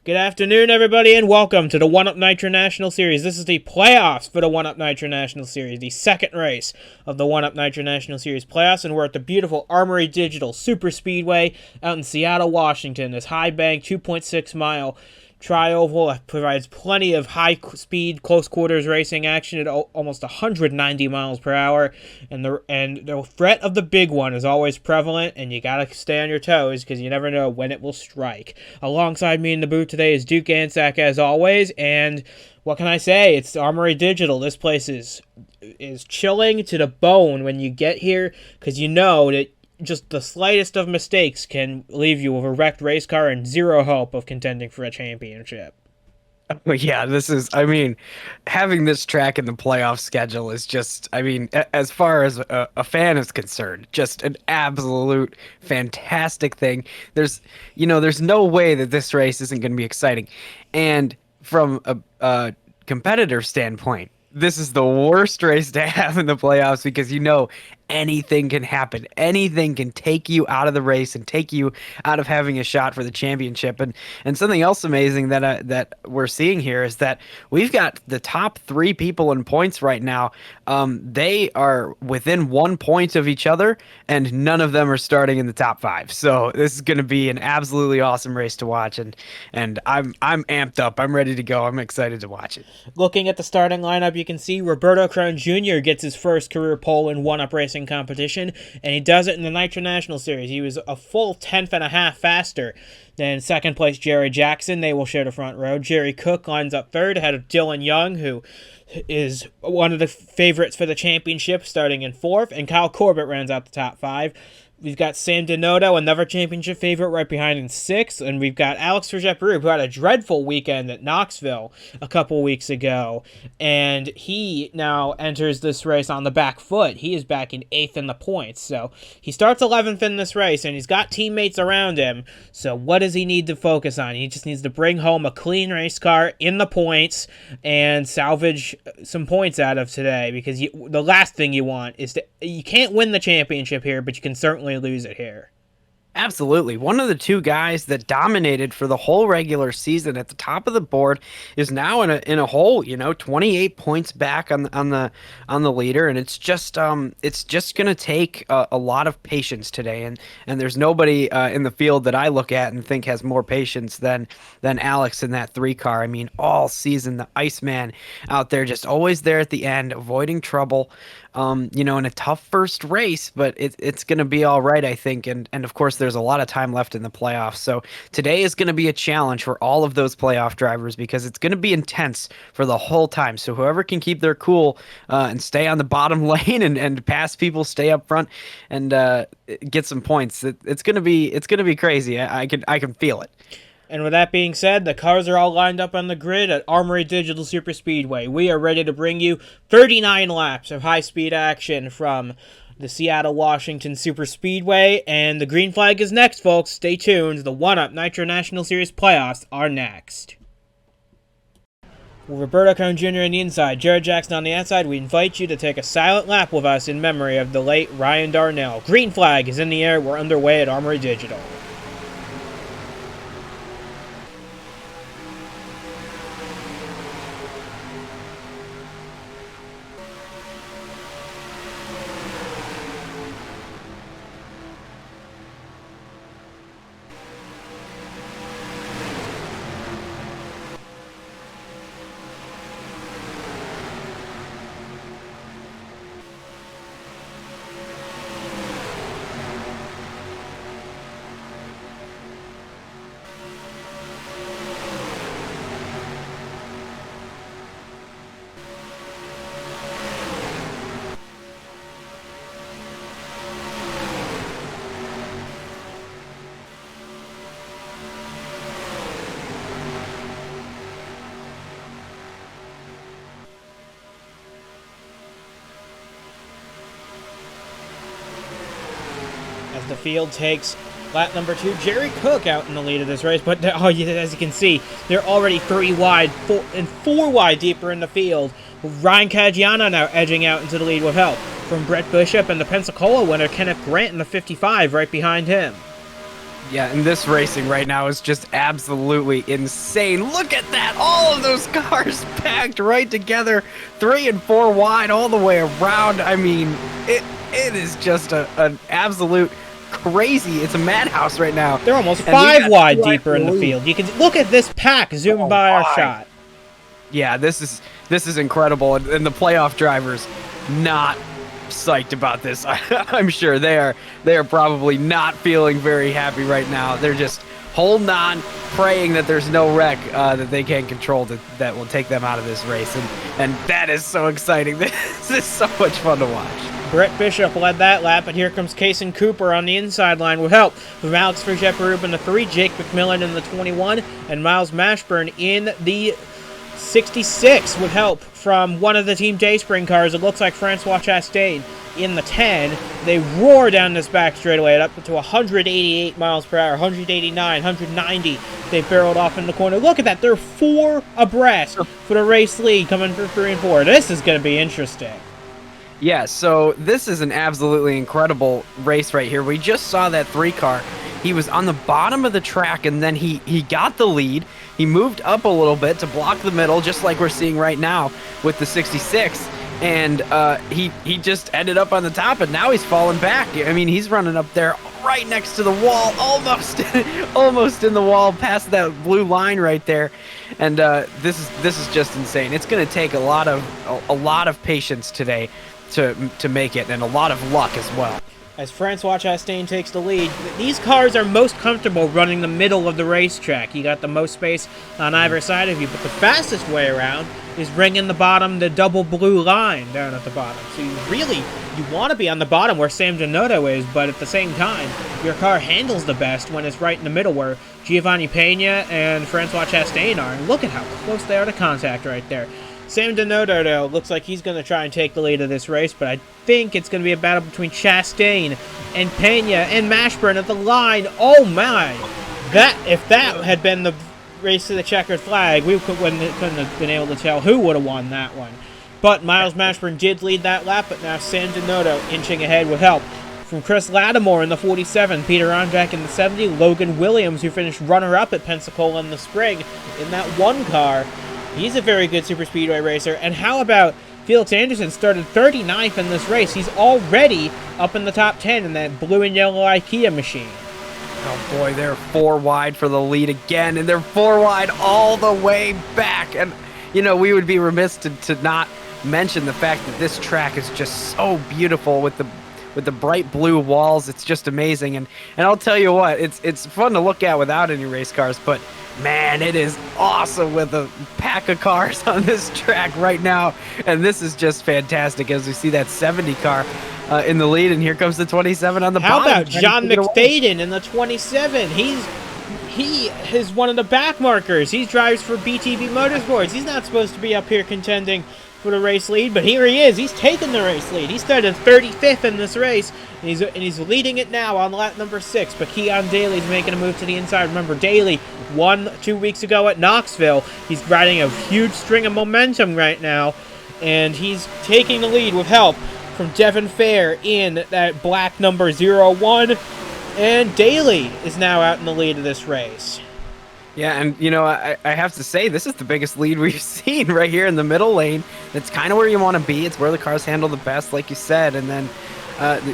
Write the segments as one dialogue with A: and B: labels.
A: Good afternoon, everybody, and welcome to the 1UP Nitro National Series. This is the playoffs for the 1UP Nitro National Series, the second race of the 1UP Nitro National Series playoffs, and we're at the beautiful Armory Digital Superspeedway out in Seattle, Washington. This high-bank, 2.6-mile tri-oval provides plenty of high-speed, close-quarters racing action at almost 190 miles per hour, and the threat of the big one is always prevalent, and you gotta stay on your toes because you never know when it will strike. Alongside me in the booth today is Duke Ansack, as always, and what can I say? It's Armory Digital. This place is chilling to the bone when you get here because you know that just the slightest of mistakes can leave you with a wrecked race car and zero hope of contending for a championship.
B: Oh, yeah, having this track in the playoff schedule is just, as far as a fan is concerned, just an absolute fantastic thing. There's no way that this race isn't going to be exciting. And from a competitor standpoint, this is the worst race to have in the playoffs because anything can happen. Anything can take you out of the race and take you out of having a shot for the championship. And something else amazing that we're seeing here is that we've got the top three people in points right now. They are within 1 point of each other, and none of them are starting in the top five. So this is going to be an absolutely awesome race to watch, and I'm amped up. I'm ready to go. I'm excited to watch it.
A: Looking at the starting lineup, you can see Roberto Crone Jr. gets his first career pole in 1UP racing competition, and he does it in the Nitro National Series. He was a full 10th and a half faster than second place Jerry Jackson. They will share the front row. Jerry Cook lines up third ahead of Dylan Young, who is one of the favorites for the championship, starting in fourth, and Kyle Corbett rounds out the top five. We've got Sam Donato, another championship favorite, right behind in sixth. And we've got Alex Vergette-Barrou, who had a dreadful weekend at Knoxville a couple weeks ago. And he now enters this race on the back foot. He is back in eighth in the points. So he starts 11th in this race, and he's got teammates around him. So what does he need to focus on? He just needs to bring home a clean race car in the points and salvage some points out of today. Because the last thing you want is you can't win the championship here, but you can certainly lose it here.
B: Absolutely. One of the two guys that dominated for the whole regular season at the top of the board is now in a hole, 28 points back on the leader, and it's just going to take a lot of patience today, and there's nobody in the field that I look at and think has more patience than Alex in that 3 car. I mean, all season the Iceman out there, just always there at the end, avoiding trouble. In a tough first race, but it's going to be all right, I think. And of course, there's a lot of time left in the playoffs. So today is going to be a challenge for all of those playoff drivers because it's going to be intense for the whole time. So whoever can keep their cool and stay on the bottom lane and pass people, stay up front and get some points. It's going to be crazy. I can feel it.
A: And with that being said, the cars are all lined up on the grid at Armory Digital Superspeedway. We are ready to bring you 39 laps of high-speed action from the Seattle, Washington Superspeedway, and the green flag is next, folks. Stay tuned. The 1UP Nitro National Series playoffs are next. With Roberto Crone Jr. on the inside, Jared Jackson on the outside, we invite you to take a silent lap with us in memory of the late Ryan Darnell. Green flag is in the air. We're underway at Armory Digital. As the field takes lap number 2, Jerry Cook out in the lead of this race, but as you can see, they're already 3 wide, 4 wide deeper in the field. Ryan Caggiano now edging out into the lead with help from Brett Bishop and the Pensacola winner Kenneth Grant in the 55 right behind him.
B: Yeah, and this racing right now is just absolutely insane. Look at that! All of those cars packed right together, 3 and 4 wide all the way around. I mean, it is just an absolute crazy. It's a madhouse right now.
A: They're almost 5 wide deeper in the field. You can look at this pack zoom by our shot.
B: Yeah, this is incredible, and the playoff drivers not psyched about this. I'm sure they are probably not feeling very happy right now. They're just holding on, praying that there's no wreck that they can't control that will take them out of this race, and that is so exciting. This is so much fun to watch.
A: Brett Bishop led that lap, and here comes Kason Cooper on the inside line with help from Alex Verjeperub in the 3, Jake McMillan in the 21, and Miles Mashburn in the 66 with help from one of the Team Dayspring cars. It looks like Francois Chastain in the 10. They roar down this back straightaway up to 188 miles per hour, 189, 190. They barreled off in the corner. Look at that. They're 4 abreast for the race lead coming for 3 and 4. This is going to be interesting.
B: Yeah, so this is an absolutely incredible race right here. We just saw that 3 car. He was on the bottom of the track, and then he got the lead. He moved up a little bit to block the middle, just like we're seeing right now with the 66. And he just ended up on the top, and now he's falling back. I mean, he's running up there right next to the wall, almost in the wall, past that blue line right there. And this is just insane. It's going to take a lot of patience today to make it, and a lot of luck as well.
A: As Francois Chastain takes the lead, these cars are most comfortable running the middle of the racetrack. You got the most space on either side of you, but the fastest way around is bringing the double blue line down at the bottom. So you want to be on the bottom where Sam Donotto is, but at the same time, your car handles the best when it's right in the middle where Giovanni Pena and Francois Chastain are. And look at how close they are to contact right there. Sam Donotto, though, looks like he's going to try and take the lead of this race, but I think it's going to be a battle between Chastain and Pena and Mashburn at the line. Oh, my. If that had been the race to the checkered flag, we couldn't have been able to tell who would have won that one. But Miles Mashburn did lead that lap, but now Sam Donotto inching ahead with help from Chris Lattimore in the 47, Peter Onjack in the 70, Logan Williams, who finished runner-up at Pensacola in the spring in that 1 car. He's a very good Superspeedway racer. And how about Felix Anderson started 39th in this race? He's already up in the top 10 in that blue and yellow IKEA machine.
B: Oh boy, they're 4 wide for the lead again, and they're 4 wide all the way back. And, you know, we would be remiss to not mention the fact that this track is just so beautiful with the bright blue walls. It's just amazing. And I'll tell you what, it's fun to look at without any race cars, but man, it is awesome with a pack of cars on this track right now. And this is just fantastic as we see that 70 car in the lead, and here comes the 27 on the bottom.
A: How about John McFadden in the 27? He is one of the back markers. He drives for BTV Motorsports. He's not supposed to be up here contending for the race lead, but here he is. He's taking the race lead. He started 35th in this race, and he's leading it now on lap number 6. But Keon Daley's making a move to the inside. Remember, Daley won 2 weeks ago at Knoxville. He's riding a huge string of momentum right now, and he's taking the lead with help from Devin Fair in that black number 01. And Daley is now out in the lead of this race.
B: Yeah, and, you know, I have to say, this is the biggest lead we've seen right here in the middle lane. That's kind of where you want to be. It's where the cars handle the best, like you said. And then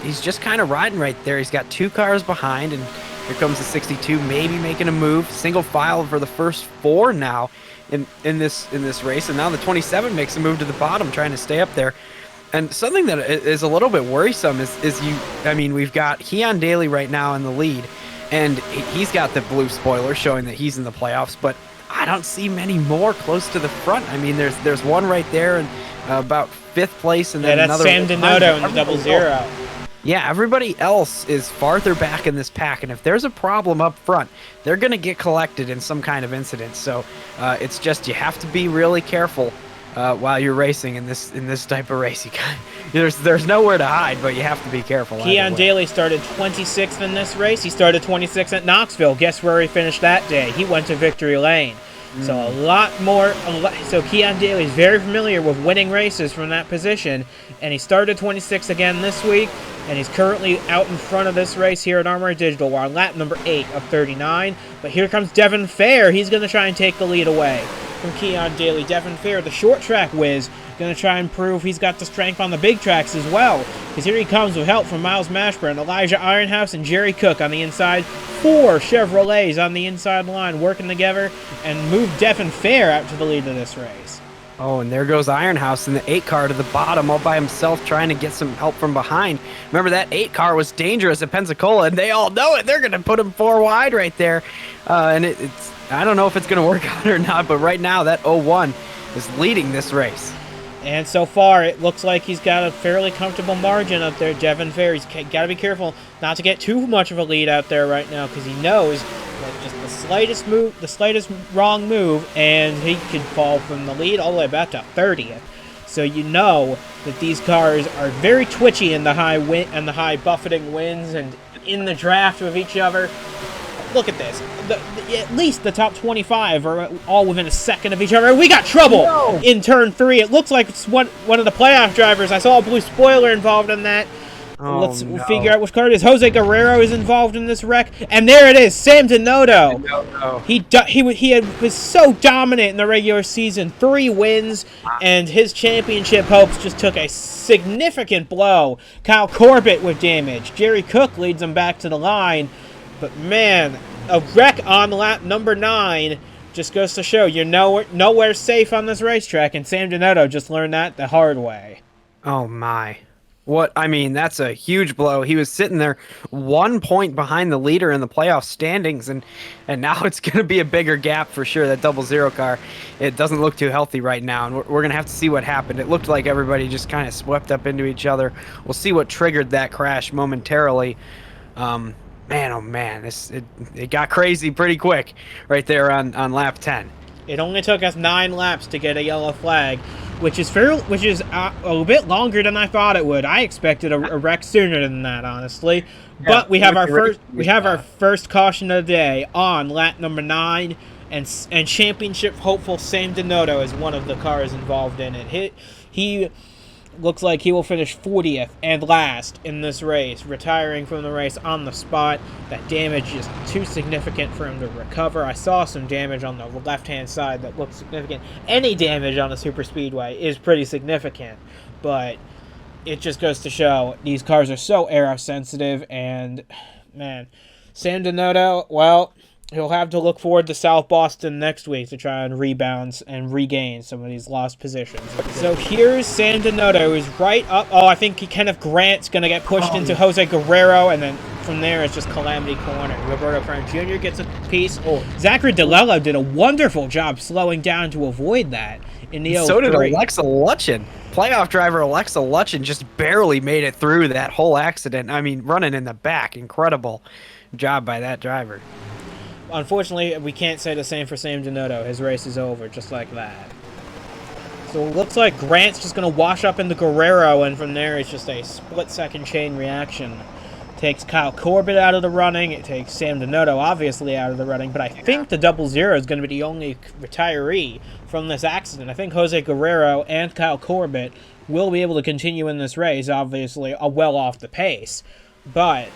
B: he's just kind of riding right there. He's got 2 cars behind, and here comes the 62, maybe making a move. Single file for the first 4 now in this race. And now the 27 makes a move to the bottom, trying to stay up there. And something that is a little bit worrisome is we've got Keon Daley right now in the lead, and he's got the blue spoiler showing that he's in the playoffs, but I don't see many more close to the front. I mean, there's one right there and about 5th place, and then
A: that's
B: another.
A: Sam Donotto in the 00.
B: Yeah, everybody else is farther back in this pack, and if there's a problem up front, they're going to get collected in some kind of incident. So it's just you have to be really careful while you're racing in this type of race. There's nowhere to hide, but you have to be careful.
A: Keon Daley started 26th in this race. He started 26th at Knoxville. Guess where he finished that day? He went to Victory Lane. So so Keon Daley is very familiar with winning races from that position, and he started 26th again this week. and he's currently out in front of this race here at Armory Digital. We're on lap number 8 of 39, but here comes Devin Fair. He's going to try and take the lead away from Keon Daley. Devin Fair, the short track whiz, going to try and prove he's got the strength on the big tracks as well, because here he comes with help from Miles Mashburn, Elijah Ironhouse, and Jerry Cook on the inside. 4 Chevrolets on the inside line working together and move Devin Fair out to the lead of this race.
B: Oh, and there goes Ironhouse in the 8 car to the bottom all by himself trying to get some help from behind. Remember, that 8 car was dangerous at Pensacola, and they all know it. They're going to put him 4 wide right there. And it's I don't know if it's going to work out or not, but right now that 01 is leading this race.
A: And so far, it looks like he's got a fairly comfortable margin up there, Devin Fair. He's got to be careful not to get too much of a lead out there right now, because he knows that just the slightest wrong move, and he could fall from the lead all the way back to 30th. So you know that these cars are very twitchy in the high buffeting winds and in the draft with each other. Look at this. At least the top 25 are all within a second of each other. We got trouble in turn 3. It looks like it's one of the playoff drivers. I saw a blue spoiler involved in that. Let's figure out which car it is. Jose Guerrero is involved in this wreck. And there it is, Sam Donotto. He was so dominant in the regular season. 3 wins, and his championship hopes just took a significant blow. Kyle Corbett with damage. Jerry Cook leads him back to the line. But man, a wreck on lap number 9 just goes to show you're nowhere safe on this racetrack, and Sam Donotto just learned that the hard way.
B: Oh my. That's a huge blow. He was sitting there 1 point behind the leader in the playoff standings, and now it's going to be a bigger gap for sure. That 00 car, it doesn't look too healthy right now, and we're going to have to see what happened. It looked like everybody just kind of swept up into each other. We'll see what triggered that crash momentarily. Man, oh man, it got crazy pretty quick right there on lap 10.
A: It only took us 9 laps to get a yellow flag, which is a little bit longer than I thought it would. I expected a wreck sooner than that, honestly. But we have our first caution of the day on lap number 9, and championship hopeful Sam Donotto is one of the cars involved in it. He looks like he will finish 40th and last in this race, retiring from the race on the spot. That damage is too significant for him to recover. I saw some damage on the left-hand side that looked significant. Any damage on a Superspeedway is pretty significant, but it just goes to show these cars are so aero-sensitive, and, man, Sam Donotto, well, he'll have to look forward to South Boston next week to try and rebound and regain some of these lost positions. So here's Sam Donotto, who's right up. Oh, I think Kenneth Grant's going to get pushed into Jose Guerrero, and then from there it's just Calamity Corner. Roberto Crown Jr. gets a piece. Zachary DeLello did a wonderful job slowing down to avoid that in the 03.
B: So did Alexa Lutchen. Playoff driver Alexa Lutchen just barely made it through that whole accident. Running in the back. Incredible job by that driver.
A: Unfortunately, we can't say the same for Sam Donotto. His race is over, just like that. So it looks like Grant's just going to wash up into Guerrero, and from there it's just a split-second chain reaction. Takes Kyle Corbett out of the running. It takes Sam Donotto, obviously, out of the running. But I think the 00 is going to be the only retiree from this accident. I think Jose Guerrero and Kyle Corbett will be able to continue in this race, obviously, well off the pace. But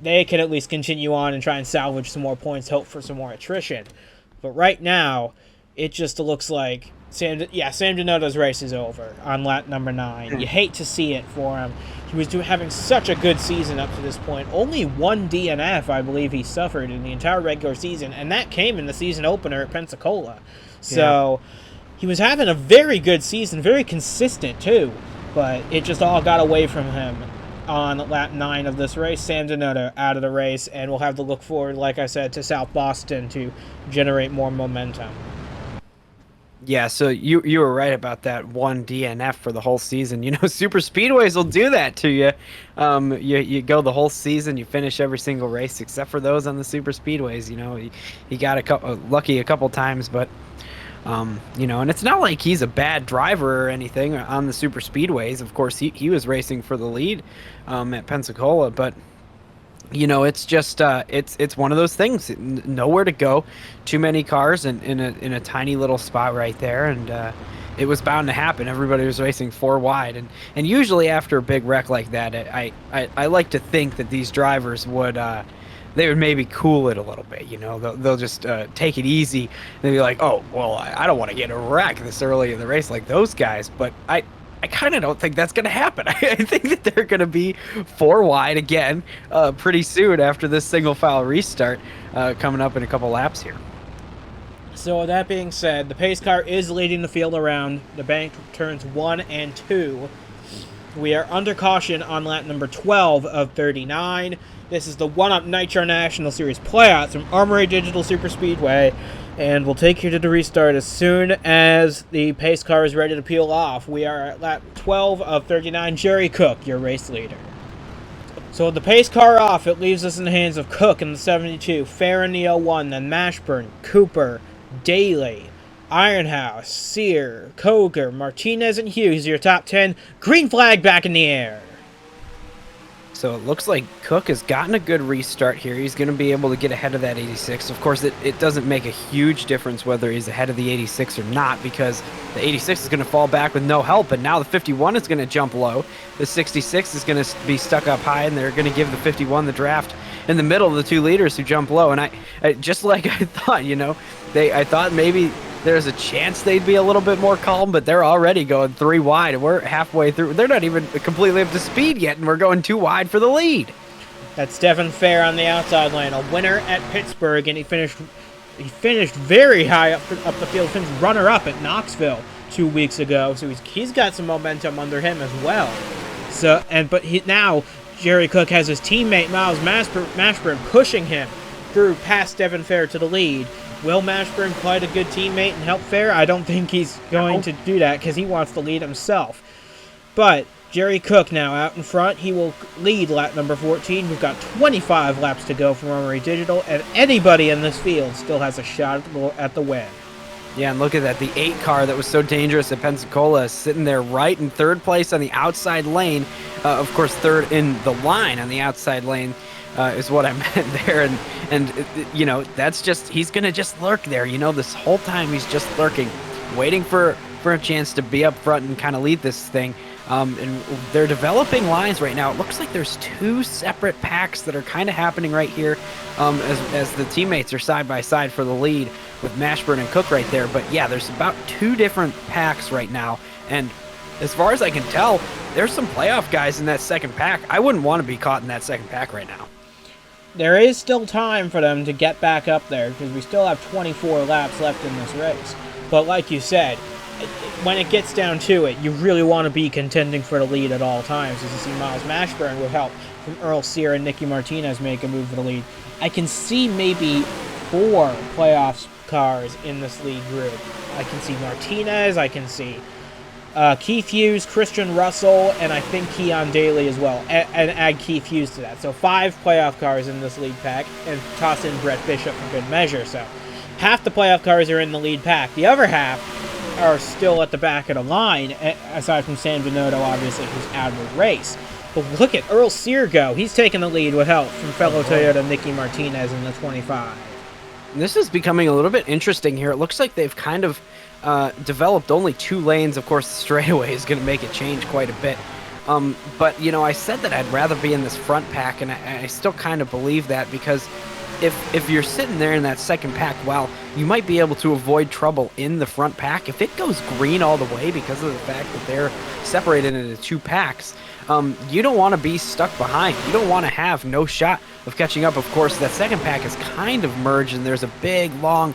A: they can at least continue on and try and salvage some more points, hope for some more attrition. But right now, it just looks like Sam Donotto's race is over on lap number 9. You hate to see it for him. He was having such a good season up to this point. Only 1 DNF, I believe, he suffered in the entire regular season, and that came in the season opener at Pensacola. So he was having a very good season, very consistent too, but it just all got away from him on lap 9 of this race. Sam Donotto out of the race, and we'll have to look forward, like I said, to South Boston to generate more momentum.
B: Yeah, so you were right about that 1 DNF for the whole season. Super speedways will do that to you. You go the whole season, you finish every single race except for those on the super speedways. He got lucky a couple times, but and it's not like he's a bad driver or anything on the super speedways. Of course, he was racing for the lead at Pensacola, but it's just it's one of those things. Nowhere to go, too many cars in a tiny little spot right there, and it was bound to happen. Everybody was racing 4 wide, and usually after a big wreck like that, I like to think that these drivers would they would maybe cool it a little bit. You know, they'll just take it easy. They'll be like, oh well, I don't want to get a wreck this early in the race like those guys, but I kind of don't think that's going to happen. I think that they're going to be 4 wide again pretty soon after this single file restart coming up in a couple laps here.
A: So that being said, the pace car is leading the field around the bank turns 1 and 2. We are under caution on lap number 12 of 39. This is the 1-Up Nitro National Series playouts from Armory Digital Superspeedway, and we'll take you to the restart as soon as the pace car is ready to peel off. We are at lap 12 of 39. Jerry Cook, your race leader. So with the pace car off, it leaves us in the hands of Cook in the 72, Fair in the 01, then Mashburn, Cooper, Daley, Ironhouse, Sear, Koger, Martinez, and Hughes, your top 10. Green flag back in the air.
B: So it looks like Cook has gotten a good restart here. He's going to be able to get ahead of that 86. Of course, it doesn't make a huge difference whether he's ahead of the 86 or not, because the 86 is going to fall back with no help, and now the 51 is going to jump low. The 66 is going to be stuck up high, and they're going to give the 51 the draft in the middle of the 2 leaders who jump low. And I just like I thought, you know, I thought maybe there's a chance they'd be a little bit more calm, but they're already going 3 wide, and we're halfway through. They're not even completely up to speed yet, and we're going 2 wide for the lead.
A: That's Devin Fair on the outside lane, a winner at Pittsburgh, and he finished very high up the field, finished runner-up at Knoxville 2 weeks ago, so he's got some momentum under him as well. So now Jerry Cook has his teammate Miles Mashburn pushing him through past Devin Fair to the lead. Will Mashburn quite a good teammate and help Fair? I don't think he's going to do that because he wants to lead himself. But Jerry Cook now out in front. He will lead lap number 14. We've got 25 laps to go from Armory Digital, and anybody in this field still has a shot at the win.
B: Yeah, and look at that. The 8 car that was so dangerous at Pensacola is sitting there right in 3rd place on the outside lane. Of course, 3rd in the line on the outside lane. Is what I meant there, and you know, that's just, he's gonna just lurk there, you know, this whole time he's just lurking, waiting for a chance to be up front and kind of lead this thing. And they're developing lines right now. It looks like there's 2 separate packs that are kind of happening right here, as the teammates are side by side for the lead with Mashburn and Cook right there. But yeah, there's about 2 different packs right now, and as far as I can tell, there's some playoff guys in that 2nd pack. I wouldn't want to be caught in that 2nd pack right now.
A: There is still time for them to get back up there because we still have 24 laps left in this race. But like you said, when it gets down to it, you really want to be contending for the lead at all times. As you see, Miles Mashburn with help from Earl Sear and Nicky Martinez make a move for the lead. I can see maybe 4 playoffs cars in this lead group. I can see Martinez, I can see Keith Hughes, Christian Russell, and I think Keon Daley as well, and add Keith Hughes to that. So 5 playoff cars in this lead pack, and toss in Brett Bishop for good measure. So half the playoff cars are in the lead pack. The other half are still at the back of the line, aside from San Benito, obviously, who's out of the race. But look at Earl Sear go. He's taking the lead with help from fellow Toyota Nicky Martinez in the 25.
B: This is becoming a little bit interesting here. It looks like they've kind of developed only 2 lanes. Of course, the straightaway is going to make it change quite a bit. But, you know, I said that I'd rather be in this front pack, and I still kind of believe that, because if you're sitting there in that 2nd pack, well, you might be able to avoid trouble in the front pack. If it goes green all the way because of the fact that they're separated into 2 packs, you don't want to be stuck behind. You don't want to have no shot of catching up. Of course, that 2nd pack is kind of merged, and there's a big, long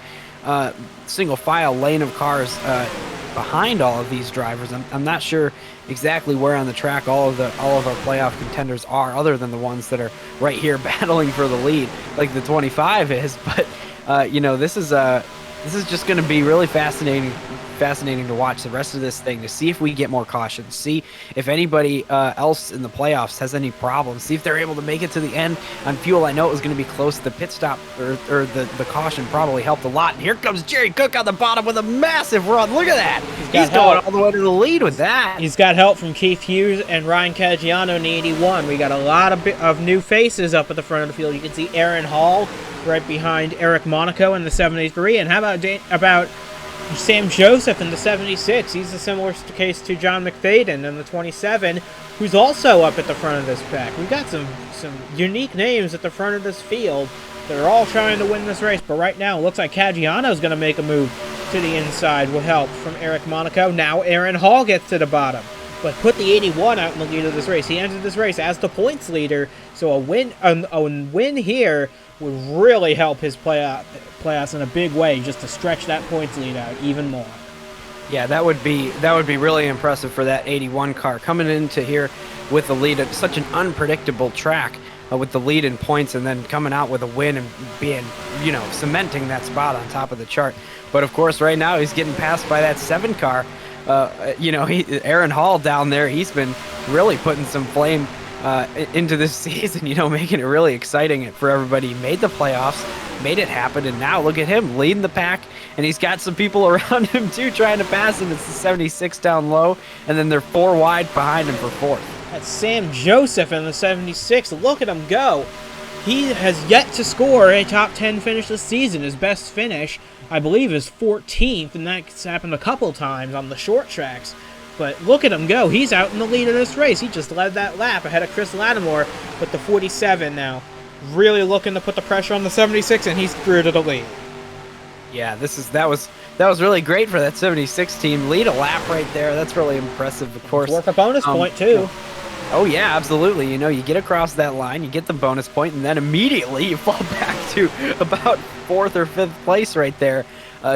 B: single file lane of cars behind all of these drivers. I'm not sure exactly where on the track all of our playoff contenders are, other than the ones that are right here battling for the lead, like the 25 is. But you know, this is just going to be really fascinating to watch the rest of this thing, to see if we get more caution, see if anybody else in the playoffs has any problems, see if they're able to make it to the end on fuel. I know it was going to be close. The pit stop or the caution probably helped a lot. And here comes Jerry Cook on the bottom with a massive run. Look at that. He's going all the way to the lead with that.
A: He's got help from Keith Hughes and Ryan Caggiano in the 81. We got a lot of new faces up at the front of the field. You can see Aaron Hall right behind Eric Monaco in the 73. And how about Sam Joseph in the 76. He's a similar case to John McFadden in the 27, who's also up at the front of this pack. We've got some unique names at the front of this field that are all trying to win this race, but right now it looks like Caggiano's going to make a move to the inside with help from Eric Monaco. Now Aaron Hall gets to the bottom, but put the 81 out in the lead of this race. He entered this race as the points leader, so a win here would really help his playoffs in a big way, just to stretch that points lead out even more.
B: Yeah, that would be really impressive for that 81 car coming into here with the lead at such an unpredictable track. With the lead in points and then coming out with a win and being, cementing that spot on top of the chart. But of course, right now he's getting passed by that 7 car. Aaron Hall down there, he's been really putting some flame into this season, making it really exciting for everybody. He made the playoffs, made it happen, and now look at him leading the pack, and he's got some people around him too trying to pass him. It's the 76 down low, and then they're 4 wide behind him for 4th.
A: That's Sam Joseph in the 76. Look at him go. He has yet to score a top 10 finish this season. His best finish, I believe, is 14th, and that's happened a couple times on the short tracks. But look at him go. He's out in the lead of this race. He just led that lap ahead of Chris Lattimore, but the 47 now really looking to put the pressure on the 76, and he's through to the lead.
B: Yeah, that was really great for that 76 team. Lead a lap right there. That's really impressive, of course.
A: Worth a bonus point, too.
B: Oh, yeah, absolutely. You get across that line, you get the bonus point, and then immediately you fall back to about 4th or 5th place right there,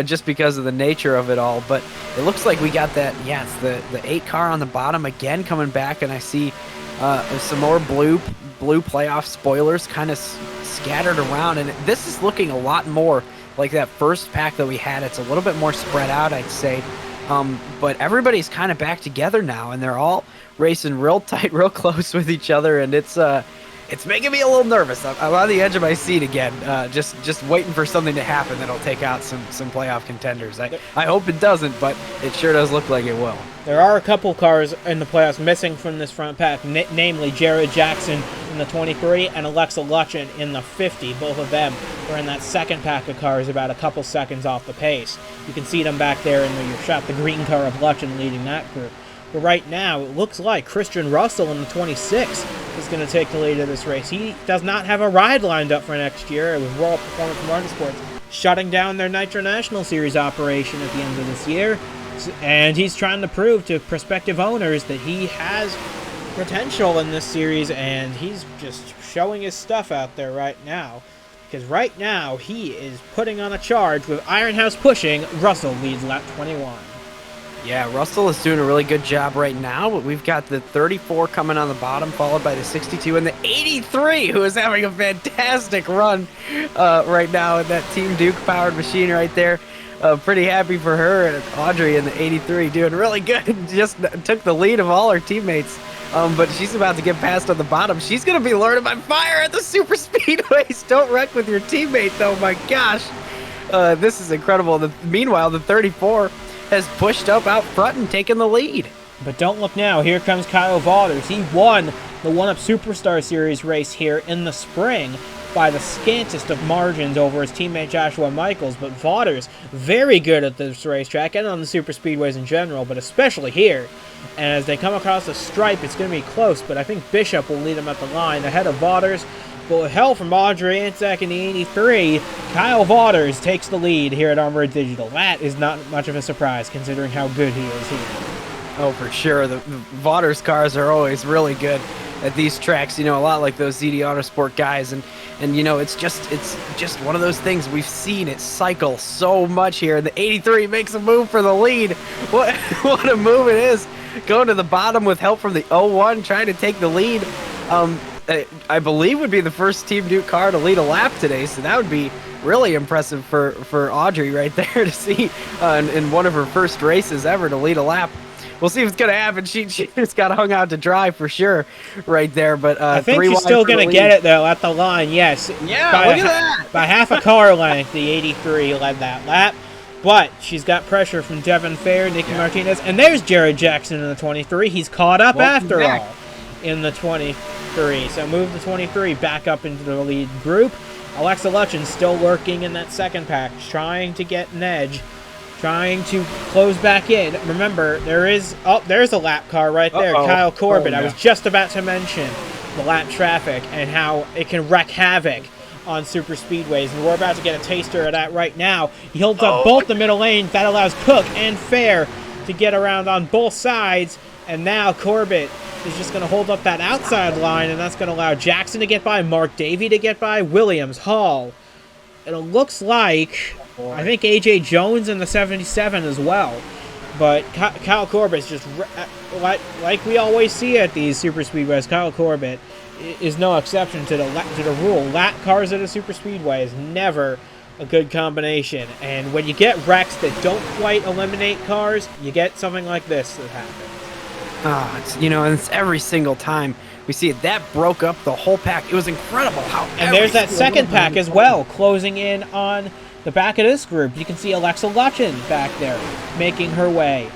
B: just because of the nature of it all. But it looks like we got that, it's the 8 car on the bottom again coming back, and I see some more blue playoff spoilers kind of scattered around, and this is looking a lot more like that first pack that we had. It's a little bit more spread out, I'd say. But everybody's kind of back together now, and they're all racing real tight, real close with each other, and it's making me a little nervous. I'm on the edge of my seat again, just waiting for something to happen that'll take out some playoff contenders. I hope it doesn't, but it sure does look like it will.
A: There are a couple cars in the playoffs missing from this front pack, namely Jared Jackson in the 23 and Alexa Lutchen in the 50. Both of them were in that second pack of cars about a couple seconds off the pace. You can see them back there in your shot, the green car of Lutchen leading that group. But right now, it looks like Christian Russell in the 26 is going to take the lead of this race. He does not have a ride lined up for next year with Royal Performance Motorsports shutting down their Nitro National Series operation at the end of this year. And he's trying to prove to prospective owners that he has potential in this series, and he's just showing his stuff out there right now. Because right now, he is putting on a charge with Ironhouse pushing. Russell leads lap 21.
B: Yeah, Russell is doing a really good job right now, but we've got the 34 coming on the bottom, followed by the 62 and the 83, who is having a fantastic run right now in that Team Duke powered machine right there. Pretty happy for her, and Audrey in the 83 doing really good. Just took the lead of all her teammates, but she's about to get passed on the bottom. She's going to be learning by fire at the Superspeedways. Don't wreck with your teammate, though. My gosh, this is incredible. Meanwhile, the 34 has pushed up out front and taken the lead.
A: But don't look now. Here comes Kyle Vaughters. He won the One-Up Superstar Series race here in the spring by the scantest of margins over his teammate Joshua Michaels. But Vaughters, very good at this racetrack and on the superspeedways in general, but especially here. And as they come across the stripe, it's going to be close, but I think Bishop will lead him at the line ahead of Vaughters. But with help from Audrey Anzac in the 83, Kyle Vaughters takes the lead here at Armory Digital. That is not much of a surprise considering how good he is here.
B: Oh, for sure. The Vaughters cars are always really good at these tracks, a lot like those ZD Autosport guys, and it's just one of those things we've seen it cycle so much here. The 83 makes a move for the lead. What a move it is, going to the bottom with help from the 01, trying to take the lead. I believe would be the first Team Duke car to lead a lap today, so that would be really impressive for Audrey right there to see in one of her first races ever to lead a lap. We'll see if it's going to happen. She just got hung out to dry for sure right there. But
A: I think she's still going to get it, though, at the line, yes.
B: Yeah, look at that.
A: By half a car length, the 83 led that lap. But she's got pressure from Devin Fair, Nicky Martinez, and there's Jared Jackson in the 23. He's caught up after all in the 23. So move the 23 back up into the lead group. Alexa Lutchen still lurking in that second pack, trying to get an edge trying to close back in. Remember, there's a lap car right there, Kyle Corbett. I was just about to mention the lap traffic and how it can wreak havoc on super speedways, and we're about to get a taster of that right now. He holds up both the middle lanes. That allows Cook and Fair to get around on both sides, and now Corbett is just going to hold up that outside line, and that's going to allow Jackson to get by, Mark Davey to get by, Williams, Hall. And it looks like, I think A.J. Jones in the 77 as well. But Kyle Corbett's just, like we always see at these super speedways, Kyle Corbett is no exception to the rule. Lap cars at a super speedway is never a good combination. And when you get wrecks that don't quite eliminate cars, you get something like this that happens.
B: And it's every single time we see it. That broke up the whole pack. It was incredible how.
A: And there's that second pack as well, closing in on the back of this group. You can see Alexa Lutchen back there, making her way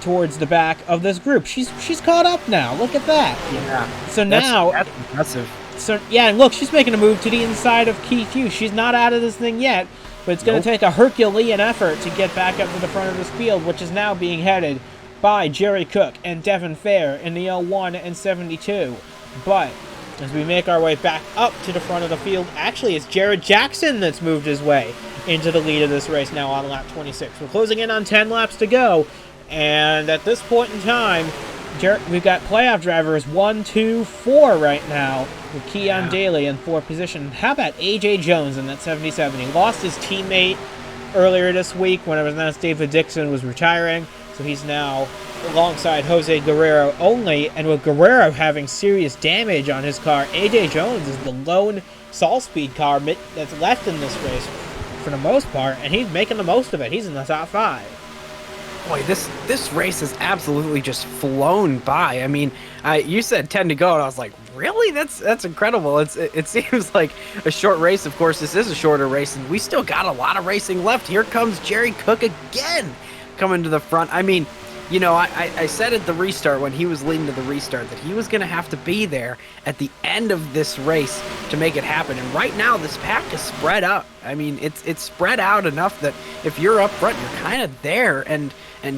A: towards the back of this group. She's caught up now. Look at that.
B: Yeah.
A: So now
B: that's impressive.
A: So yeah, and look, she's making a move to the inside of Keith Hughes. She's not out of this thing yet, but it's going to take a Herculean effort to get back up to the front of this field, which is now being headed by Jerry Cook and Devin Fair in the 01 and 72. But as we make our way back up to the front of the field, actually it's Jared Jackson that's moved his way into the lead of this race now on lap 26. We're closing in on 10 laps to go, and at this point in time, we've got playoff drivers 1, 2, 4 right now, with Keon Daley in 4th position. How about A.J. Jones in that 77? He lost his teammate earlier this week when it was announced David Dixon was retiring, so he's now alongside Jose Guerrero only, and with Guerrero having serious damage on his car, A.J. Jones is the lone Speed car that's left in this race for the most part, and he's making the most of it. He's in the top 5.
B: Boy, this race has absolutely just flown by. I mean, you said 10 to go, and I was like, really? That's incredible. It seems like a short race. Of course, this is a shorter race, and we still got a lot of racing left. Here comes Jerry Cook again, coming to the front. I mean, you know, I said at the restart, when he was leading to the restart, that he was going to have to be there at the end of this race to make it happen. And right now, this pack is spread out. I mean, it's spread out enough that if you're up front, you're kind of there. And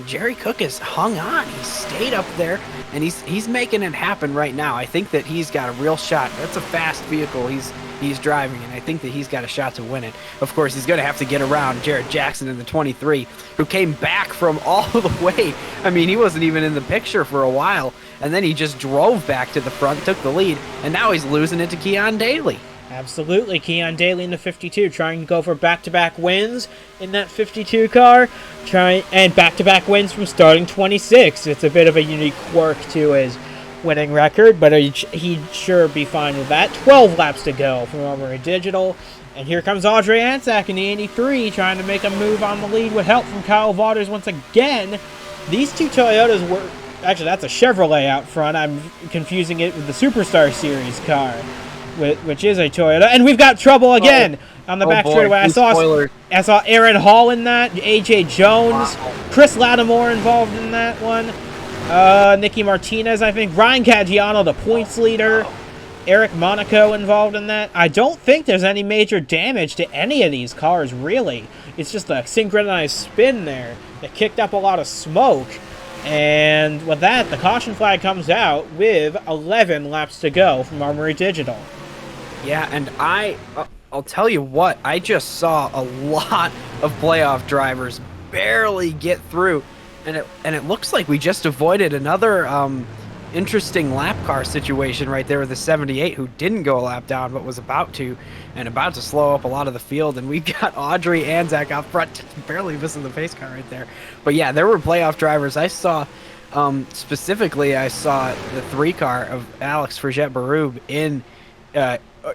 B: Jerry Cook has hung on. He stayed up there, and he's making it happen right now. I think that he's got a real shot. That's a fast vehicle he's driving, and I think that he's got a shot to win it. Of course, he's going to have to get around Jared Jackson in the 23, who came back from all the way. I mean, he wasn't even in the picture for a while, and then he just drove back to the front, took the lead, and now he's losing it to Keon Daley.
A: Absolutely. Keon Daley in the 52, trying to go for back-to-back wins in that 52 car, and back-to-back wins from starting 26. It's a bit of a unique quirk to his winning record, but he'd sure be fine with that. 12 laps to go from Armory Digital, and here comes Audrey Anzac in the 83, trying to make a move on the lead with help from Kyle Waters once again. These two Toyotas were... Actually, that's a Chevrolet out front. I'm confusing it with the Superstar Series car, which is a Toyota. And we've got trouble again on the back straightaway. I saw Aaron Hall in that, A.J. Jones, Chris Lattimore involved in that one, Nicky Martinez, I think, Ryan Caggiano, the points leader, Eric Monaco involved in that. I don't think there's any major damage to any of these cars, really. It's just a synchronized spin there that kicked up a lot of smoke. And with that, the caution flag comes out with 11 laps to go from Armory Digital.
B: Yeah, and I'll tell you what, I just saw a lot of playoff drivers barely get through, and it looks like we just avoided another interesting lap car situation right there with the 78, who didn't go a lap down but was about to slow up a lot of the field. And we've got Audrey Anzac out front, just barely missing the pace car right there. But yeah, there were playoff drivers. I saw specifically, I saw the 3 car of Alex Frigette-Barube in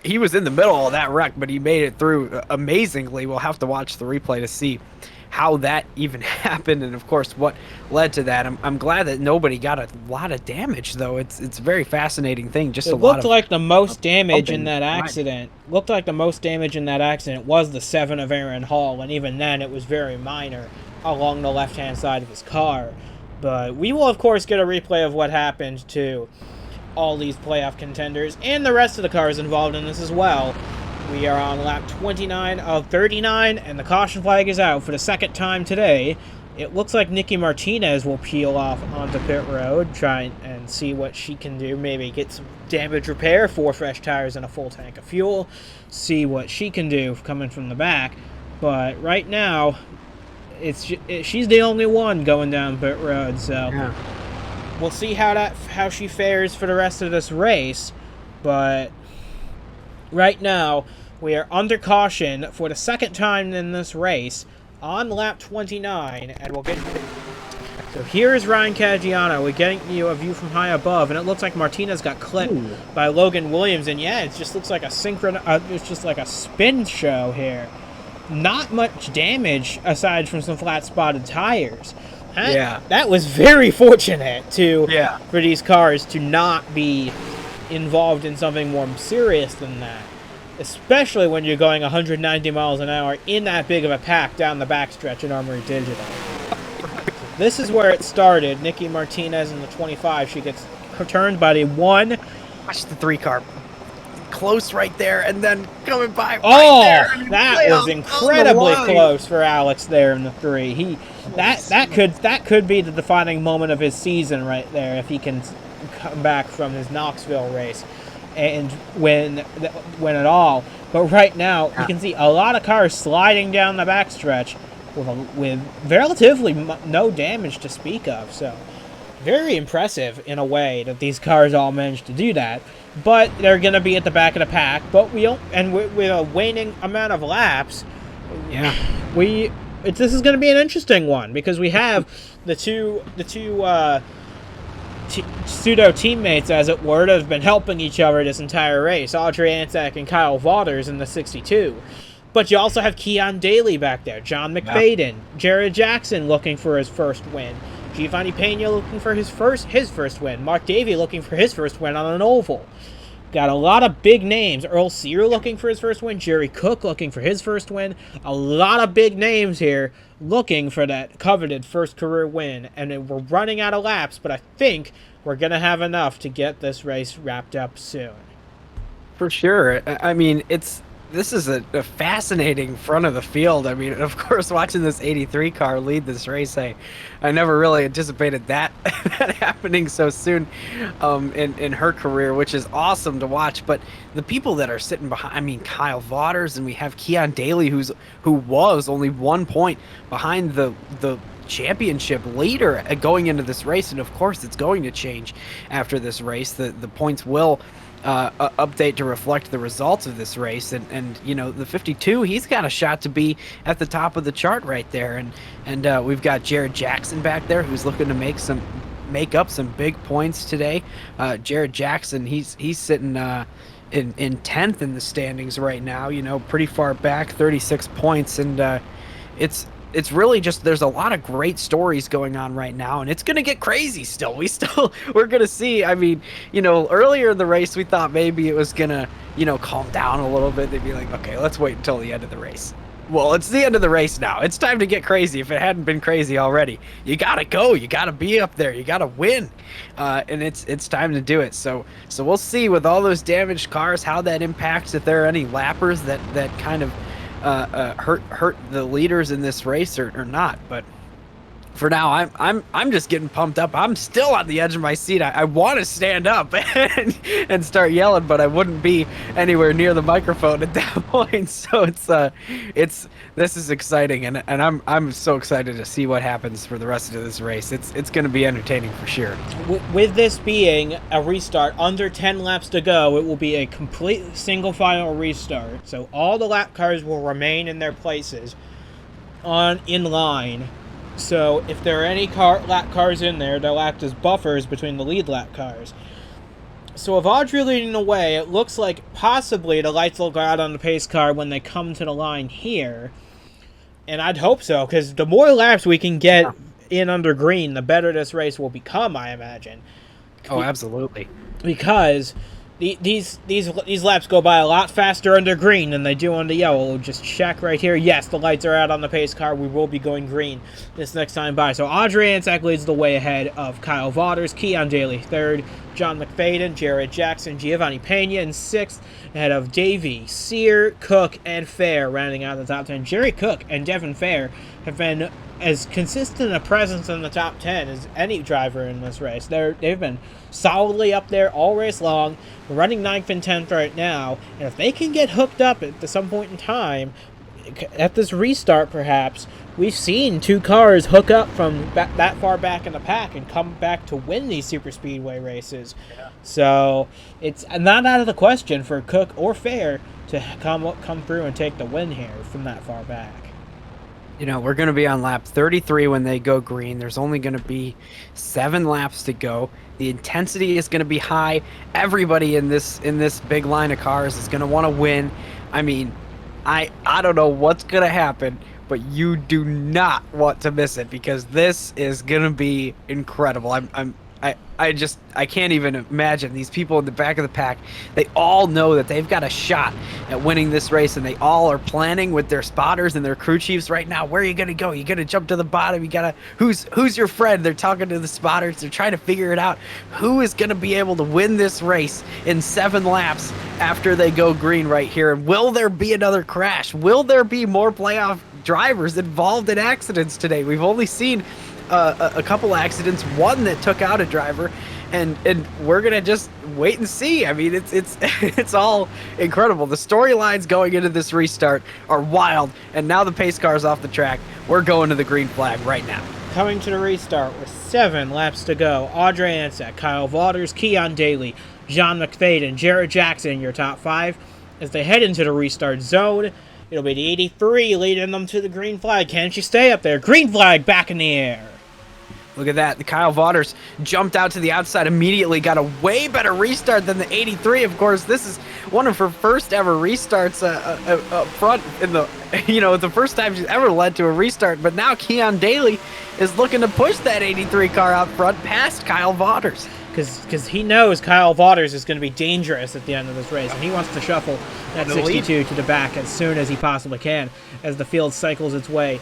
B: he was in the middle of that wreck, but he made it through amazingly. We'll have to watch the replay to see how that even happened, and of course what led to that. I'm glad that nobody got a lot of damage, though. It's a very fascinating thing. Just
A: it looked like the most damage in that accident. Looked like the most damage in that accident was the 7 of Aaron Hall, and even then it was very minor along the left-hand side of his car. But we will of course get a replay of what happened to all these playoff contenders and the rest of the cars involved in this as well We are on lap 29 of 39, and the caution flag is out for the second time today. It looks like Nikki Martinez will peel off onto pit road, try and see what she can do. Maybe get some damage repair, 4 fresh tires and a full tank of fuel. See what she can do coming from the back. But right now, she's the only one going down pit road, so
B: Yeah.
A: we'll see how she fares for the rest of this race. But right now, we are under caution for the second time in this race on lap 29, and we'll get. So here's Ryan Caggiano. We're getting you a view from high above, and it looks like Martinez got clipped by Logan Williams, and yeah, it just looks like it's just like a spin show here. Not much damage aside from some flat spotted tires. That was very fortunate for these cars to not be involved in something more serious than that. Especially when you're going 190 miles an hour in that big of a pack down the backstretch in Armory Digital. This is where it started. Nikki Martinez in the 25. She gets turned by the 1.
B: Watch the 3 car. Close right there, and then coming by.
A: That was incredibly close for Alex there in the 3. That could be the defining moment of his season right there if he can come back from his Knoxville race and win it all. But right now, you can see a lot of cars sliding down the backstretch with relatively no damage to speak of. So very impressive in a way that these cars all managed to do that. But they're going to be at the back of the pack. But with a waning amount of laps, this is going to be an interesting one because we have the two pseudo teammates, as it were, that have been helping each other this entire race. Audrey Anzac and Kyle Vaughters in the 62. But you also have Keon Daley back there, John McFadden, Jared Jackson looking for his first win, Giovanni Pena looking for his first win, Mark Davey looking for his first win on an oval. Got a lot of big names. Earl Sear looking for his first win. Jerry Cook looking for his first win. A lot of big names here looking for that coveted first career win. And we're running out of laps, but I think we're going to have enough to get this race wrapped up soon.
B: For sure. I mean, this is a fascinating front of the field. I mean, of course, watching this 83 car lead this race, I never really anticipated that happening so soon in her career, which is awesome to watch. But the people that are sitting behind, I mean, Kyle Vaughters, and we have Keon Daley, who was only 1 point behind the championship leader going into this race. And of course, it's going to change after this race. The points will update to reflect the results of this race, and you know, the 52, he's got a shot to be at the top of the chart right there, and we've got Jared Jackson back there who's looking to make up some big points today. Jared Jackson, he's sitting in 10th in the standings right now, you know, pretty far back, 36 points, and it's really just, there's a lot of great stories going on right now, and it's going to get crazy still. We're going to see, I mean, you know, earlier in the race, we thought maybe it was going to, you know, calm down a little bit. They'd be like, okay, let's wait until the end of the race. Well, it's the end of the race now. It's time to get crazy if it hadn't been crazy already. You got to go. You got to be up there. You got to win. And it's time to do it. So we'll see with all those damaged cars how that impacts, if there are any lappers that kind of hurt the leaders in this race or not. But for now, I'm just getting pumped up. I'm still on the edge of my seat. I want to stand up and start yelling, but I wouldn't be anywhere near the microphone at that point. So this is exciting, and I'm so excited to see what happens for the rest of this race. It's going to be entertaining for sure.
A: With this being a restart, under 10 laps to go, it will be a complete single file restart. So all the lap cars will remain in their places in line. So if there are any lap cars in there, they'll act as buffers between the lead lap cars. So with Audrey leading the way, it looks like possibly the lights will go out on the pace car when they come to the line here. And I'd hope so, because the more laps we can get in under green, the better this race will become, I imagine.
B: Oh, absolutely.
A: Because These laps go by a lot faster under green than they do under yellow. We'll just check right here. Yes, the lights are out on the pace car. We will be going green this next time by. So Audrey Anzac leads the way ahead of Kyle Vaughters, Keon Daley third, John McFadden, Jared Jackson, Giovanni Pena in sixth, ahead of Davey, Sear, Cook, and Fair rounding out the top 10. Jerry Cook and Devin Fair have been as consistent a presence in the top 10 as any driver in this race. They've been solidly up there all race long. They're running 9th and 10th right now, and if they can get hooked up at some point in time, at this restart perhaps, we've seen two cars hook up from that far back in the pack and come back to win these Superspeedway races. Yeah. So it's not out of the question for Cook or Fair to come through and take the win here from that far back.
B: You know, we're going to be on lap 33 when they go green. There's only going to be 7 laps to go. The intensity is going to be high. Everybody in this big line of cars is going to want to win. I mean, I don't know what's going to happen, but you do not want to miss it because this is going to be incredible. I can't even imagine these people in the back of the pack. They all know that they've got a shot at winning this race, and they all are planning with their spotters and their crew chiefs right now. Where are you going to go? You got to jump to the bottom. You got to who's your friend? They're talking to the spotters. They're trying to figure it out. Who is going to be able to win this race in 7 laps after they go green right here? And will there be another crash? Will there be more playoff drivers involved in accidents today? We've only seen a couple accidents, one that took out a driver, and we're gonna just wait and see. I mean, it's all incredible. The storylines going into this restart are wild, and now the pace car's off the track. We're going to the green flag right now.
A: Coming to the restart with 7 laps to go. Audrey Anzac, Kyle Vaughters, Keon Daley, John McFadden, Jared Jackson in your top 5 as they head into the restart zone. It'll be the 83 leading them to the green flag. Can she stay up there? Green flag back in the air.
B: Look at that. The Kyle Vaughters jumped out to the outside immediately, got a way better restart than the 83. Of course, this is one of her first ever restarts up front in the, the first time she's ever led to a restart. But now Keon Daley is looking to push that 83 car out front past Kyle Vaughters.
A: Because he knows Kyle Vaughters is going to be dangerous at the end of this race, and he wants to shuffle that 62 to the back as soon as he possibly can as the field cycles its way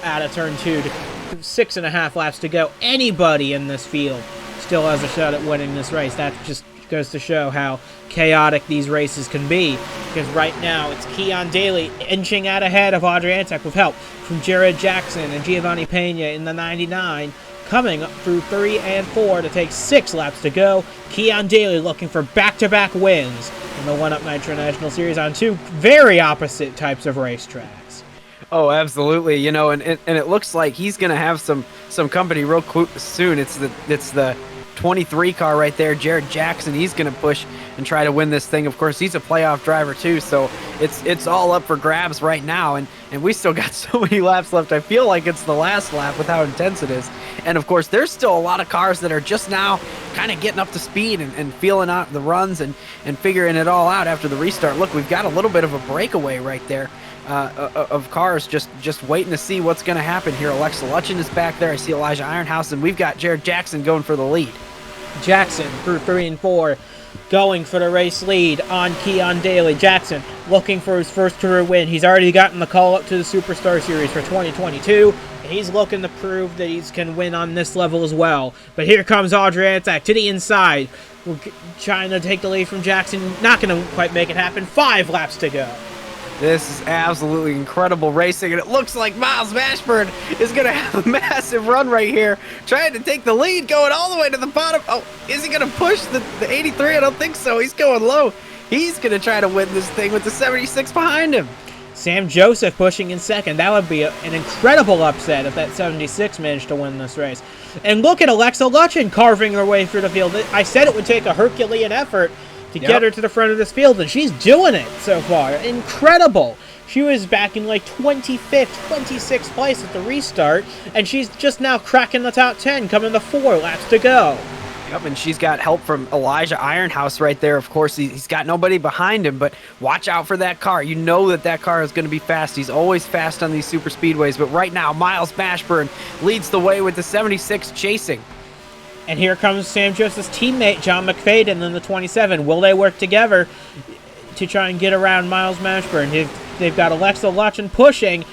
A: out of turn 2 to 6.5 laps to go. Anybody in this field still has a shot at winning this race. That just goes to show how chaotic these races can be, because right now it's Keon Daley inching out ahead of Audrey Anzac with help from Jared Jackson and Giovanni Pena in the 99. Coming up through 3 and 4 to take 6 laps to go. Keon Daley looking for back-to-back wins in the One Up Nitro National Series on 2 very opposite types of racetracks.
B: Oh, absolutely. And it looks like he's going to have some company real soon. It's the 23 car right there, Jared Jackson. He's going to push and try to win this thing. Of course, he's a playoff driver too, so it's all up for grabs right now, and we still got so many laps left. I feel like it's the last lap with how intense it is. And of course, there's still a lot of cars that are just now kind of getting up to speed and feeling out the runs and figuring it all out after the restart. Look, we've got a little bit of a breakaway right there of cars just waiting to see what's going to happen here. Alexa Lutchen is back there. I see Elijah Ironhouse, and we've got Jared Jackson going for the lead.
A: Jackson through 3 and 4 going for the race lead on Keon Daley. Jackson looking for his first career win. He's already gotten the call up to the Superstar Series for 2022. And he's looking to prove that he can win on this level as well. But here comes Audrey Anzac to the inside. We're trying to take the lead from Jackson. Not going to quite make it happen. 5 laps to go.
B: This is absolutely incredible racing, and it looks like Miles Mashburn is going to have a massive run right here, trying to take the lead, going all the way to the bottom. Oh, is he going to push the 83? I don't think so. He's going low. He's going to try to win this thing with the 76 behind him.
A: Sam Joseph pushing in second. That would be an incredible upset if that 76 managed to win this race. And look at Alexa Lutchen carving her way through the field. I said it would take a Herculean effort to get her to the front of this field, and she's doing it so far. Incredible. She was back in like 25th, 26th place at the restart, and she's just now cracking the top 10, coming to 4 laps to go.
B: Yep, and she's got help from Elijah Ironhouse right there. Of course, he's got nobody behind him, but watch out for that car. You know that car is going to be fast. He's always fast on these super speedways, but right now, Miles Mashburn leads the way with the 76 chasing.
A: And here comes Sam Joseph's teammate, John McFadden, in the 27. Will they work together to try and get around Miles Mashburn? They've got Alexa Lutchen pushing,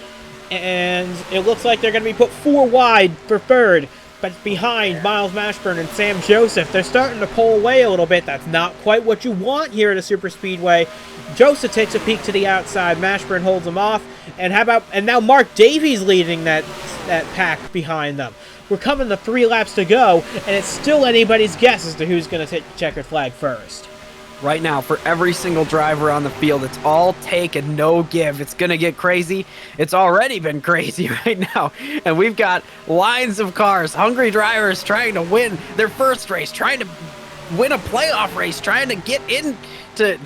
A: and it looks like they're going to be put 4 wide for third. But behind Miles Mashburn and Sam Joseph, they're starting to pull away a little bit. That's not quite what you want here at a Superspeedway. Joseph takes a peek to the outside. Mashburn holds him off. And now Mark Davies leading that pack behind them. We're coming to 3 laps to go, and it's still anybody's guess as to who's going to take the checkered flag first.
B: Right now, for every single driver on the field, it's all take and no give. It's going to get crazy. It's already been crazy right now. And we've got lines of cars, hungry drivers trying to win their first race, trying to win a playoff race, trying to get in to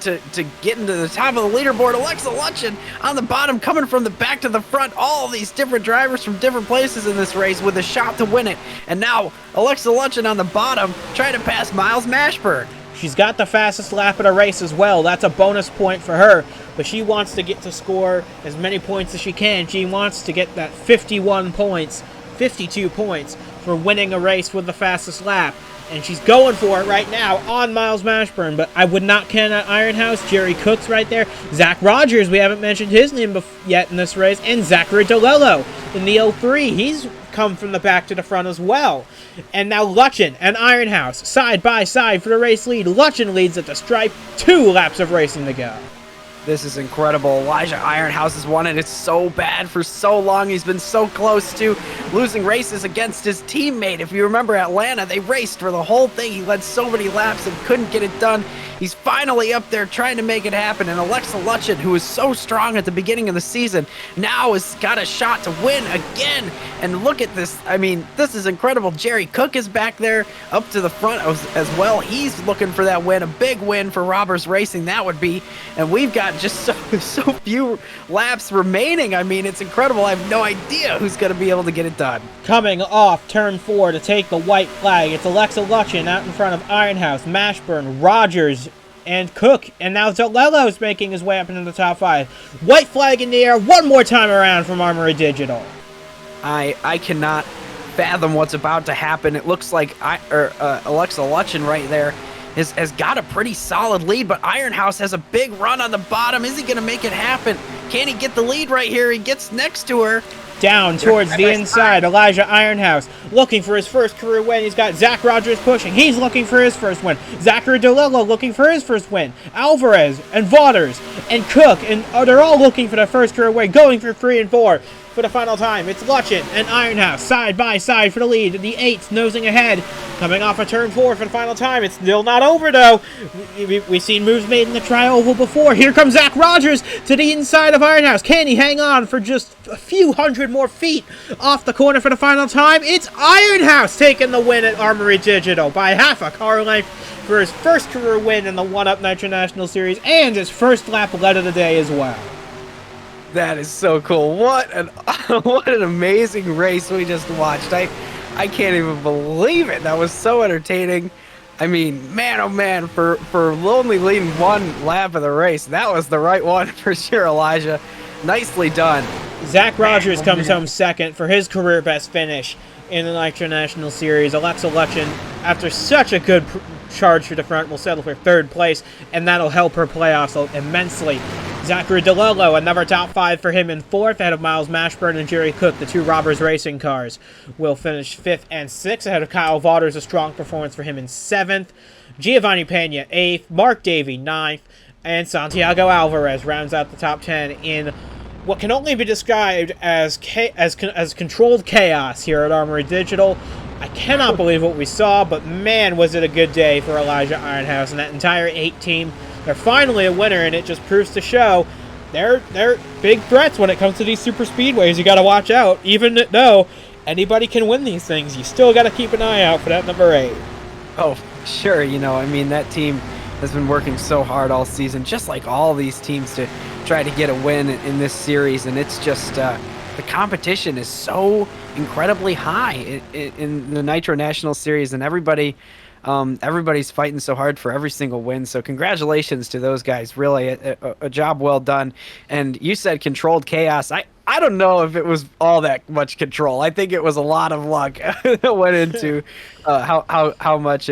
B: get into the top of the leaderboard. Alexa Lutchen on the bottom, coming from the back to the front. All these different drivers from different places in this race with a shot to win it. And now Alexa Lutchen on the bottom, trying to pass Miles Mashburn.
A: She's got the fastest lap of the race as well. That's a bonus point for her. But she wants to get to score as many points as she can. She wants to get that 51 points, 52 points for winning a race with the fastest lap. And she's going for it right now on Miles Mashburn. But I would not count out Ironhouse. Jerry Cook's right there. Zach Rogers, we haven't mentioned his name yet in this race. And Zachary DeLello in the 03. He's come from the back to the front as well. And now Lutchen and Ironhouse side by side for the race lead. Lutchen leads at the stripe. 2 laps of racing to go.
B: This is incredible. Elijah Ironhouse has won it. It's so bad for so long. He's been so close to losing races against his teammate. If you remember Atlanta, they raced for the whole thing. He led so many laps and couldn't get it done. He's finally up there trying to make it happen. And Alexa Lutchen, who was so strong at the beginning of the season, now has got a shot to win again. And look at this. I mean, this is incredible. Jerry Cook is back there up to the front as well. He's looking for that win, a big win for Robbers Racing, that would be. And we've got just so few laps remaining. I mean, it's incredible. I have no idea who's going to be able to get it done.
A: Coming off turn 4 to take the white flag, it's Alexa Lutchen out in front of Ironhouse, Mashburn, Rogers, and Cook. And now DeLello's making his way up into the top 5. White flag in the air one more time around from Armory Digital.
B: I cannot fathom what's about to happen. It looks like Alexa Lutchen right there has got a pretty solid lead, but Ironhouse has a big run on the bottom. Is he going to make it happen? Can he get the lead right here? He gets next to her.
A: Down towards the inside, Elijah Ironhouse looking for his first career win. He's got Zach Rogers pushing. He's looking for his first win. Zachary DeLello looking for his first win. Alvarez and Vaughters and Cook, and they're all looking for their first career win, going for 3 and 4. For the final time, it's Lutchen and Ironhouse side by side for the lead. The 8th nosing ahead, coming off of turn 4 for the final time. It's still not over, though. We've seen moves made in the tri-oval before. Here comes Zach Rogers to the inside of Ironhouse. Can he hang on for just a few hundred more feet off the corner for the final time? It's Ironhouse taking the win at Armory Digital by half a car length for his first career win in the 1-Up Nitro National Series and his first lap lead of the day as well.
B: That is so cool. What an amazing race we just watched. I can't even believe it. That was so entertaining. I mean, man, oh man, for only leading 1 lap of the race, that was the right one for sure, Elijah. Nicely done.
A: Zach Rogers comes home second for his career best finish in the Nitro National Series. Alexa Lutchen, after such a good charge for the front, will settle for 3rd place, and that'll help her playoffs immensely. Zachary DeLello, another top 5 for him in 4th, ahead of Miles Mashburn and Jerry Cook. The 2 Robbers Racing cars will finish 5th and 6th, ahead of Kyle Vaughters, a strong performance for him in 7th. Giovanni Pena, 8th. Mark Davey, 9th. And Santiago Alvarez rounds out the top 10 in what can only be described as controlled chaos here at Armory Digital. I cannot believe what we saw, but man, was it a good day for Elijah Ironhouse and that entire 8 team. They're finally a winner, and it just proves to show they're big threats when it comes to these super speedways. You got to watch out. Even though anybody can win these things, you still got to keep an eye out for that number 8.
B: Oh, sure. You know, I mean, that team has been working so hard all season, just like all these teams, to try to get a win in this series. And it's just the competition is so incredibly high in the Nitro National Series, and everybody Everybody's fighting so hard for every single win. So congratulations to those guys. Really, a job well done. And you said controlled chaos. I don't know if it was all that much control. I think it was a lot of luck that went into how much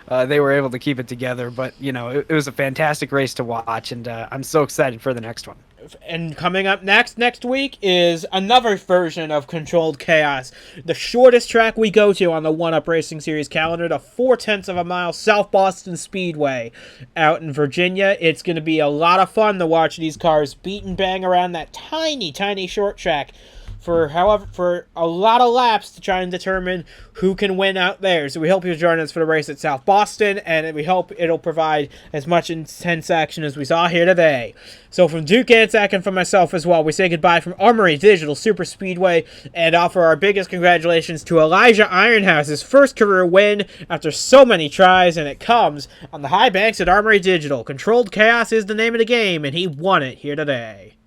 B: they were able to keep it together. But it was a fantastic race to watch, and I'm so excited for the next one.
A: And coming up next week is another version of Controlled Chaos. The shortest track we go to on the 1UP Racing Series calendar, the 0.4 of a mile South Boston Speedway out in Virginia. It's going to be a lot of fun to watch these cars beat and bang around that tiny, tiny short track for a lot of laps to try and determine who can win out there. So we hope you'll join us for the race at South Boston, and we hope it'll provide as much intense action as we saw here today. So from Duke Anzac and from myself as well, we say goodbye from Armory Digital Superspeedway and offer our biggest congratulations to Elijah Ironhouse, his first career win after so many tries, and it comes on the high banks at Armory Digital. Controlled Chaos is the name of the game, and he won it here today.